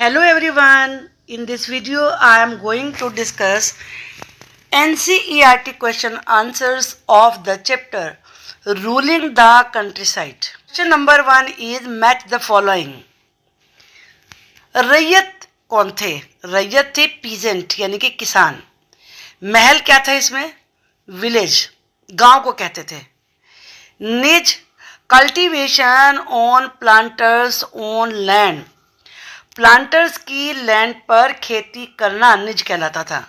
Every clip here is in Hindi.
Hello everyone. In this video I am going to discuss NCERT question answers of the chapter Ruling the Countryside. Question number 1 is match the following. रैयत कौन थे? रैयत थे पीजेंट यानी कि किसान. महल क्या था इसमें? विलेज, गांव को कहते थे. निज, cultivation on planters on land, planters की लैंड पर खेती करना निज कहलाता था.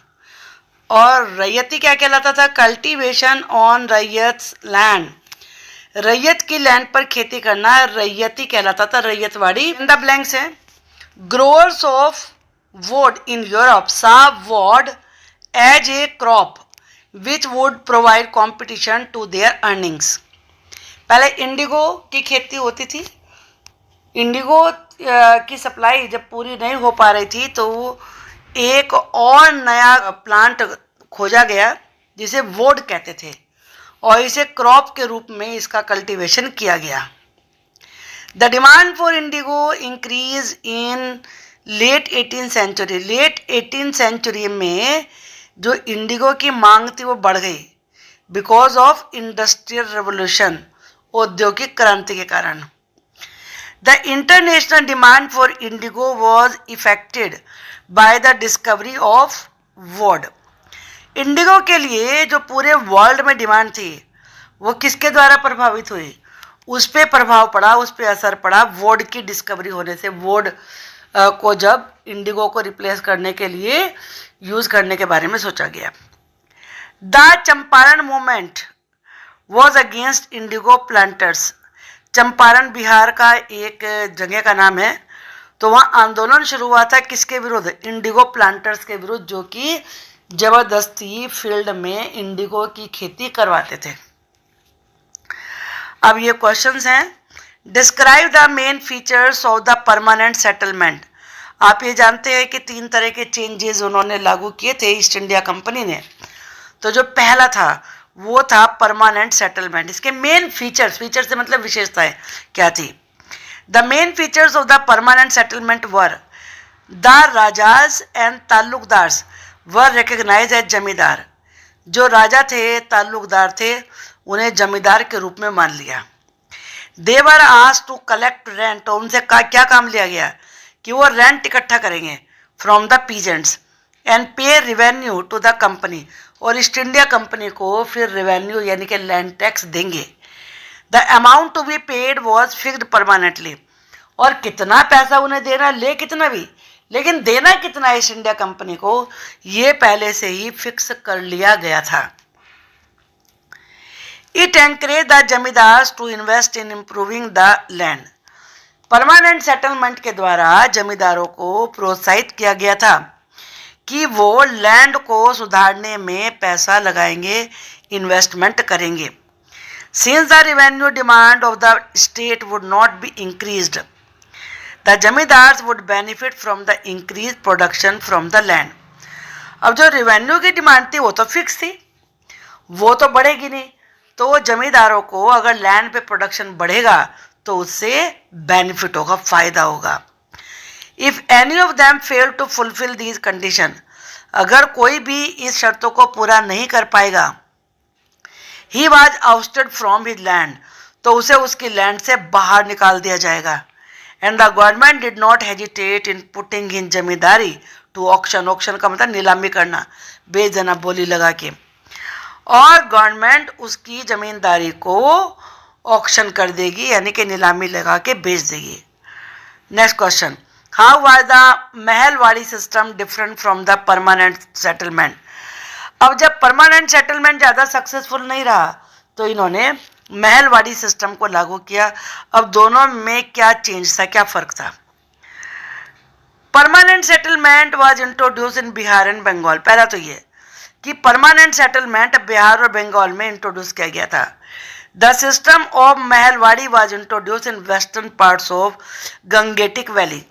और रैयती क्या कहलाता था? कल्टीवेशन ऑन रैयत लैंड, रैयत की लैंड पर खेती करना रैयती कहलाता था, रैयतवाड़ी. इन द ब्लैंक्स है. Growers of would in Europe saw wood as a crop which would provide competition to their earnings. पहले इंडिगो की खेती होती थी. इंडिगो की सप्लाई जब पूरी नहीं हो पा रही थी तो एक और नया प्लांट खोजा गया जिसे वुड कहते थे और इसे क्रॉप के रूप में इसका कल्टीवेशन किया गया. The demand for indigo increase in late 18th century. Late 18th century में जो इंडिगो की मांग थी वो बढ़ गई बिकॉज ऑफ इंडस्ट्रियल रेवोल्यूशन, औद्योगिक क्रांति के कारण. The international demand for indigo was affected by the discovery of wood. Indigo के लिए जो पूरे वर्ल्ड में डिमांड थी वो किसके द्वारा प्रभावित हुई? उस पर प्रभाव पड़ा, उस पर असर पड़ा वुड की डिस्कवरी होने से. वुड को जब इंडिगो को रिप्लेस करने के लिए यूज करने के बारे में सोचा गया. The Champaran movement was against Indigo planters. Champaran Bihar का एक जगह का नाम है. तो वहाँ आंदोलन शुरू हुआ था किसके विरुद्ध? इंडिगो प्लांटर्स के विरुद्ध, जो कि जबरदस्ती फील्ड में इंडिगो की खेती करवाते थे. अब ये क्वेश्चंस हैं. Describe the main features of the permanent settlement. आप ये जानते हैं कि 3 तरह के चेंजेस उन्होंने लागू किए थे ईस्ट इंडिया कंपनी ने. तो जो पहला था वो था परमानेंट सेटलमेंट. इसके मेन फीचर्स, फीचर से मतलब विशेषताएं क्या थी? The main features of the permanent settlement were the rajas and taluqdars were recognised as zamindar. जो राजा थे, ताल्लुकदार थे, उन्हें जमींदार के रूप में मान लिया. They were asked to collect rent. उनसे क्या काम लिया गया कि वो रेंट इकट्ठा करेंगे from the peasants and pay revenue to the company. और ईस्ट इंडिया कंपनी को फिर रेवेन्यू यानी कि लैंड टैक्स देंगे. The amount to be paid was fixed permanently. और कितना पैसा उन्हें देना, ले कितना भी, लेकिन देना कितना ईस्ट इंडिया कंपनी को, ये पहले से ही फिक्स कर लिया गया था. It encourage the zamindars to invest in improving the land. Permanent settlement के द्वारा जमींदारों को प्रोत्साहित किया गया था कि वो लैंड को सुधारने में पैसा लगाएंगे, इन्वेस्टमेंट करेंगे. Since the revenue demand of the state would not be increased, the zamindars would benefit from the increase production from the land. अब जो रेवेन्यू की डिमांड थी वो तो फिक्स थी, वो तो बढ़ेगी नहीं. तो जमींदारों को अगर लैंड पे प्रोडक्शन बढ़ेगा तो उससे बेनिफिट होगा, फायदा होगा. If any of them fail to fulfil these condition, अगर कोई भी इस शर्तों को पूरा नहीं कर पाएगा, he was ousted from his land, तो उसे उसकी लैंड से बाहर निकाल दिया जाएगा. And the government did not hesitate in putting in zamindari to auction. Auction का मतलब नीलामी करना, बेच देना बोली लगा के. और गवर्नमेंट उसकी जमींदारी को ऑक्शन कर देगी यानी कि नीलामी लगा के बेच देगी. Next question. How was the Mahalwari system different from the permanent settlement. अब जब परमानेंट सेटलमेंट ज़्यादा सक्सेसफुल नहीं रहा तो इन्होंने महलवाड़ी सिस्टम को लागू किया. अब दोनों में क्या चेंज था, क्या फ़र्क था? Permanent settlement was introduce in Bihar and Bengal. पहला तो ये कि परमानेंट सेटलमेंट बिहार और बंगाल में इंट्रोड्यूस किया गया था. The system of Mahalwari was introduce in western parts of Gangetic valley.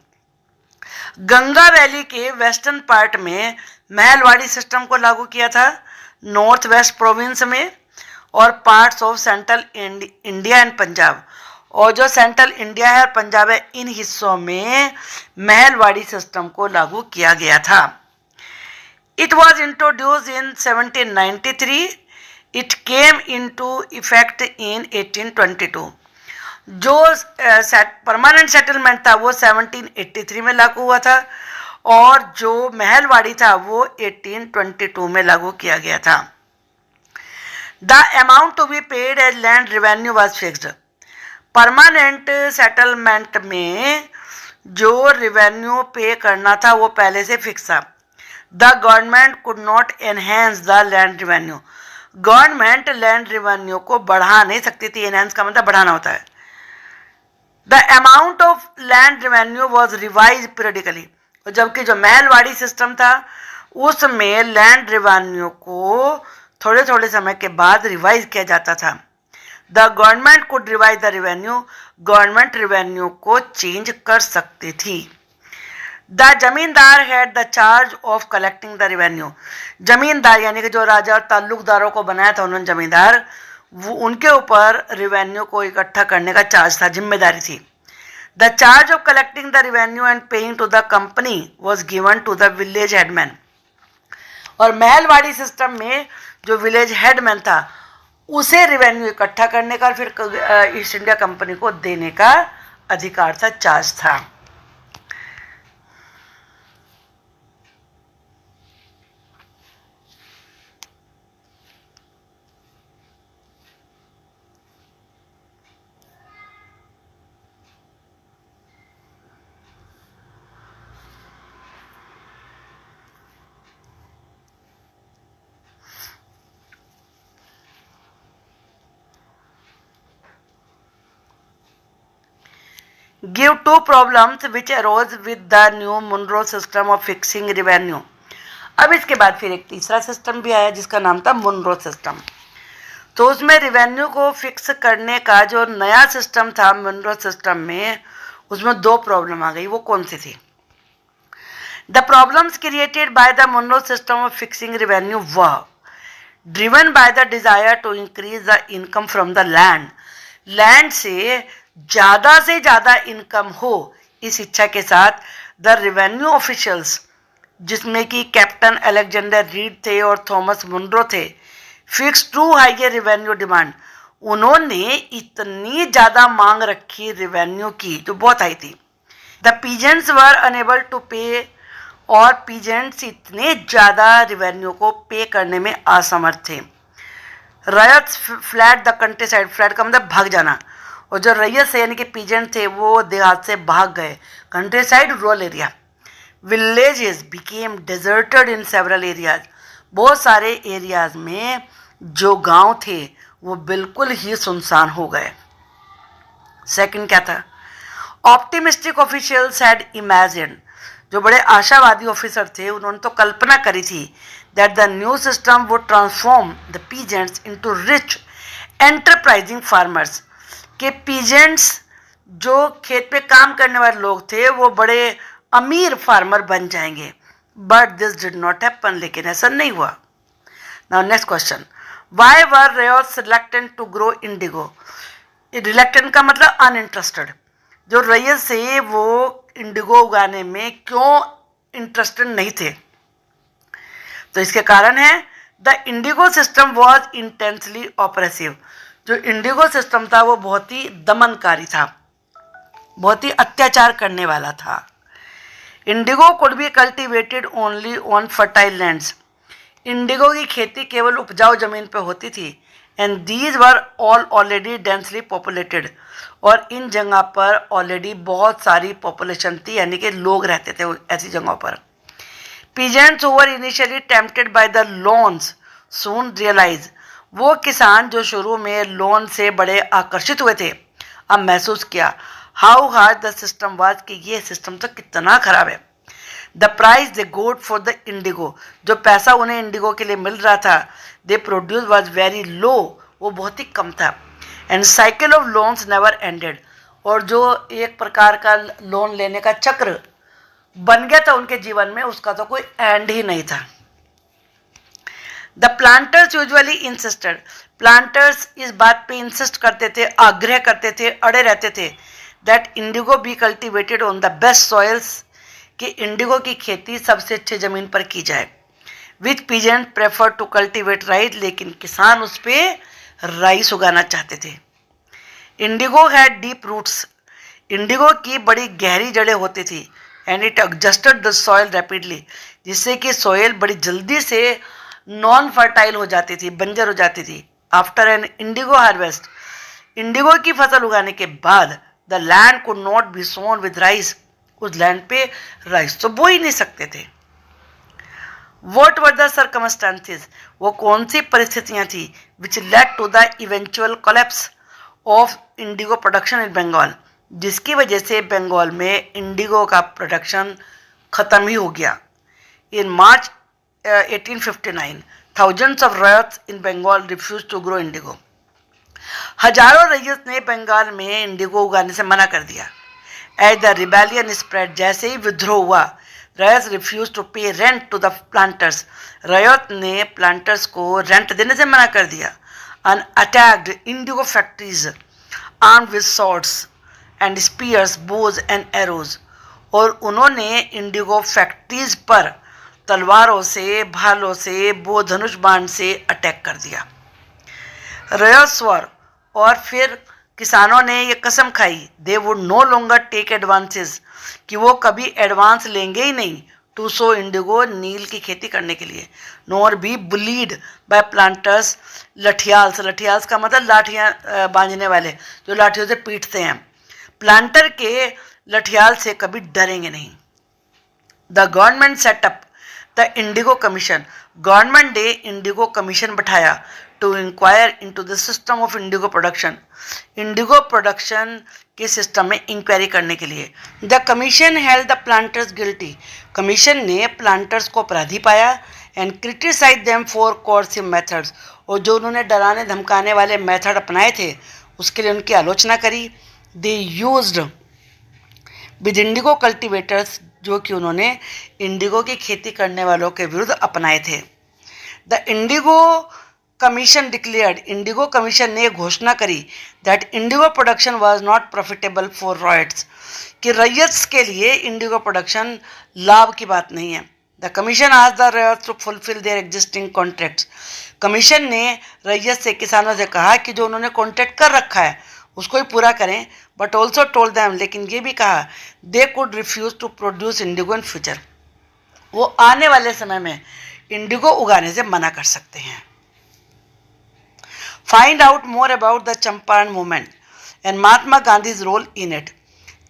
Ganga valley के वेस्टर्न पार्ट में महलवाड़ी सिस्टम को लागू किया था, नॉर्थ वेस्ट प्रोविंस में और parts of central India and Punjab. और जो सेंट्रल इंडिया है और पंजाब है, इन हिस्सों में महलवाड़ी सिस्टम को लागू किया गया था। It was introduce in 1793, it came into effect in 1822। जो परमानेंट सेटलमेंट था वो 1783 में लागू हुआ था और जो महलवाड़ी था वो 1822 में लागू किया गया था। The amount to be paid as land revenue was fixed. Permanent settlement में जो रेवेन्यू पे करना था वो पहले से फिक्स था। The government could not enhance the land revenue. Government land revenue को बढ़ा नहीं सकती थी। एनहेंस का मतलब बढ़ाना होता है। The amount of land revenue was revise periodically. जबकि जो महलवाड़ी सिस्टम था उसमें लैंड रेवेन्यू को थोड़े थोड़े समय के बाद रिवाइज किया जाता था। The government could revise the revenue. Government revenue को चेंज कर सकती थी। द जमींदार had the charge of collecting the revenue. जमींदार यानी कि जो राजा और ताल्लुकदारों को बनाया था उन्होंने जमींदार, वो उनके ऊपर रेवेन्यू को इकट्ठा करने का चार्ज था, जिम्मेदारी थी। The charge of collecting the revenue and paying to the company was given to the village headman. और महलवाड़ी सिस्टम में जो विलेज हेडमैन था उसे रेवेन्यू इकट्ठा करने का और फिर ईस्ट इंडिया कंपनी को देने का अधिकार था, चार्ज था। Give two problems which arose with the new Monroe system of fixing revenue। अब इसके बाद फिर एक तीसरा सिस्टम भी आया जिसका नाम था मुनरो सिस्टम। तो उसमें रेवेन्यू को फिक्स करने का जो नया सिस्टम था मुनरो सिस्टम में, उसमें दो प्रॉब्लम आ गई। वो कौन सी थी? The problems created by the Munro system of fixing revenue were driven by the desire to increase the income from the land. Land से ज़्यादा इनकम हो, इस इच्छा के साथ द रेवेन्यू ऑफिशियल्स, जिसमें कि कैप्टन अलेक्जेंडर रीड थे और थॉमस मुनरो थे, fix to high revenue demand. उन्होंने इतनी ज़्यादा मांग रखी रेवेन्यू की जो बहुत हाई थी। The peasants were unable to pay, और पीजेंट्स इतने ज़्यादा रेवेन्यू को पे करने में असमर्थ थे। Ryots fled the countryside. Fled का मतलब भाग जाना। और जो रैयत से यानी कि पीजेंट थे वो देहात से भाग गए। Country side rural area. Villages became deserted in several areas. बहुत सारे एरियाज में जो गांव थे वो बिल्कुल ही सुनसान हो गए। सेकंड क्या था? Optimistic officials had imagined. जो बड़े आशावादी ऑफिसर थे उन्होंने तो कल्पना करी थी that the new system would transform the peasants into rich enterprising farmers. के पीजेंट्स जो खेत पे काम करने वाले लोग थे वो बड़े अमीर फार्मर बन जाएंगे। But this did not happen. लेकिन ऐसा नहीं हुआ। Now next question, why were ryots reluctant to grow indigo? Reluctant का मतलब अनइंटरेस्टेड। जो रैयत से वो इंडिगो उगाने में क्यों इंटरेस्टेड नहीं थे? तो इसके कारण है the Indigo system was intensely oppressive. जो इंडिगो सिस्टम था वो बहुत ही दमनकारी था, बहुत ही अत्याचार करने वाला था। Indigo could be cultivated only on fertile lands. Indigo की खेती केवल उपजाऊ जमीन पर होती थी। And these were already densely populated. और इन जगह पर ऑलरेडी बहुत सारी पॉपुलेशन थी, यानी कि लोग रहते थे ऐसी जगहों पर। Peasants who were initially tempted by the loans soon realize. वो किसान जो शुरू में लोन से बड़े आकर्षित हुए थे, अब महसूस किया how hard the system was, कि ये सिस्टम तो कितना खराब है। The price they got for the indigo. जो पैसा उन्हें इंडिगो के लिए मिल रहा था, they produce was very low, वो बहुत ही कम था। And cycle of loans never ended. और जो एक प्रकार का लोन लेने का चक्र बन गया था उनके जीवन में, उसका तो कोई एंड ही नहीं था। The planters usually insisted, planters इस बात पे इंसिस्ट करते थे, आग्रह करते थे, अड़े रहते थे that indigo be cultivated on the best soils, कि इंडिगो की खेती सबसे अच्छे ज़मीन पर की जाए। Which peasant prefer to cultivate rice, लेकिन किसान उस पर राइस उगाना चाहते थे। Indigo had deep roots, indigo की बड़ी गहरी जड़ें होती थी। And it exhausted the soil rapidly, जिससे कि सॉइल बड़ी जल्दी से नॉन फर्टाइल हो जाती थी, बंजर हो जाती थी। After an indigo harvest, indigo की फसल उगाने के बाद the land could not be sown with rice, उस लैंड पे राइस तो बो ही नहीं सकते थे। वॉट वर द सर्कमस्टांसेस, वो कौन सी परिस्थितियां थी which led to the eventual collapse of indigo production in Bengal, जिसकी वजह से बंगाल में इंडिगो का प्रोडक्शन ख़त्म ही हो गया। इन मार्च 1859 thousands of riots in Bengal refused to grow indigo, हजारों रैयत ने बंगाल में इंडिगो उगाने से मना कर दिया। एज द रिबेलियन स्प्रेड, जैसे ही विद्रोह हुआ, रयत रिफ्यूज टू पे rent to the planters, Rayat ने प्लांटर्स को रेंट देने से मना कर दिया। And attacked indigo factories armed with swords and spears, bows and arrows, और उन्होंने इंडिगो फैक्ट्रीज पर तलवारों से, भालों से, बो धनुष बाण से अटैक कर दिया। रयत स्वर, और फिर किसानों ने ये कसम खाई, they would no longer take advances, कि वो कभी एडवांस लेंगे ही नहीं टू सो इंडिगो, नील की खेती करने के लिए। Nor be bullied by planters lathials, lathials का मतलब लाठियाँ बांधने वाले, जो लाठियों से पीटते हैं। प्लांटर के लठियाल से कभी डरेंगे नहीं। The government set up the indigo commission, government ने इंडिगो कमीशन बैठाया to inquire into the system of indigo production, indigo production के सिस्टम में इंक्वायरी करने के लिए। The commission held the planters guilty, commission ने प्लांटर्स को अपराधी पाया। And criticise them for coercive methods, और जो उन्होंने डराने धमकाने वाले मेथड अपनाए थे उसके लिए उनकी आलोचना करी। They used with Indigo cultivators, जो कि उन्होंने इंडिगो की खेती करने वालों के विरुद्ध अपनाए थे। The indigo commission declared, Indigo commission ने घोषणा करी that Indigo production was not profitable for riots, कि रैयत्स के लिए इंडिगो प्रोडक्शन लाभ की बात नहीं है। द कमीशन आज the ryots to fulfil their existing contracts, commission ने रैयत से, किसानों से कहा कि जो उन्होंने कॉन्ट्रैक्ट कर रखा है उसको ही पूरा करें। बट ऑल्सो टोल्ड देम, लेकिन ये भी कहा, they could refuse to produce indigo in future, वो आने वाले समय में इंडिगो उगाने से मना कर सकते हैं। Find out more about the Champaran movement and Mahatma Gandhi's role in it,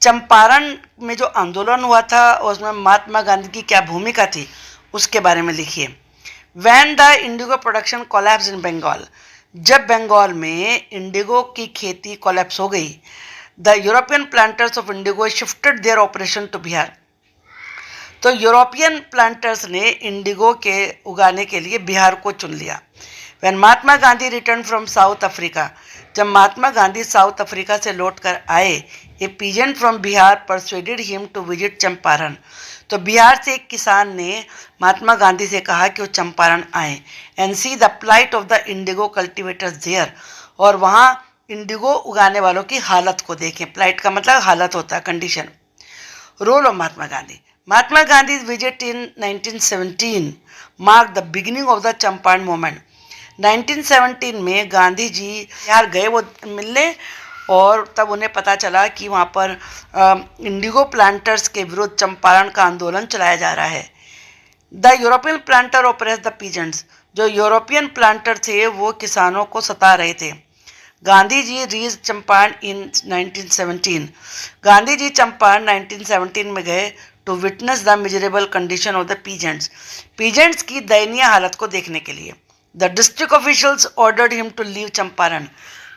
Champaran में जो आंदोलन हुआ था उसमें महात्मा गांधी की क्या भूमिका थी उसके बारे में लिखिए। When the indigo production collapse in Bengal, जब बंगाल में इंडिगो की खेती कोलैप्स हो गई, the European planters of indigo shifted their operation to Bihar, तो यूरोपियन प्लांटर्स ने इंडिगो के उगाने के लिए बिहार को चुन लिया। When Mahatma Gandhi return from South Africa, जब महात्मा गांधी साउथ अफ्रीका से लौट कर आए, a peasant from Bihar persuaded him to visit Champaran, तो बिहार से एक किसान ने महात्मा गांधी से कहा कि वो चंपारण आए and see the plight of the indigo cultivators there, और वहाँ इंडिगो उगाने वालों की हालत को देखें। प्लाइट का मतलब हालत होता है, condition. Role of Mahatma Gandhi, Mahatma Gandhi visit in 1917 mark the beginning of the Champaran movement. 1917 में गांधी जी बिहार गए वो मिलने, और तब उन्हें पता चला कि वहाँ पर इंडिगो प्लांटर्स के विरुद्ध चंपारण का आंदोलन चलाया जा रहा है। The European planter oppress the peasants, जो यूरोपियन प्लांटर थे वो किसानों को सता रहे थे। गांधी जी रीच चंपारण इन 1917, गांधी जी चंपारण 1917 में गए to witness the miserable condition of the peasants, peasants की दयनीय हालत को देखने के लिए। The district officials ordered him to leave Champaran,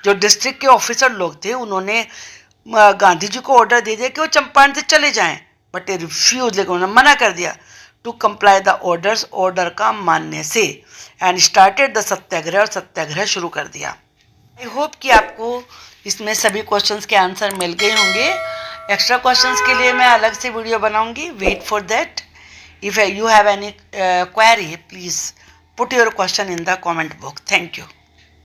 जो डिस्ट्रिक्ट के ऑफिसर लोग थे उन्होंने गांधी जी को ऑर्डर दे दिया कि वो चंपारण से चले जाएं, बट ए रिफ्यूज, लेकिन उन्होंने मना कर दिया to comply the orders, order का मानने से। एंड स्टार्टेड द सत्याग्रह, और सत्याग्रह शुरू कर दिया। आई होप कि आपको इसमें सभी क्वेश्चंस के आंसर मिल गए होंगे। एक्स्ट्रा क्वेश्चंस के लिए मैं अलग से वीडियो बनाऊंगी, wait for that. If you have any query please put your question in the comment box. Thank you.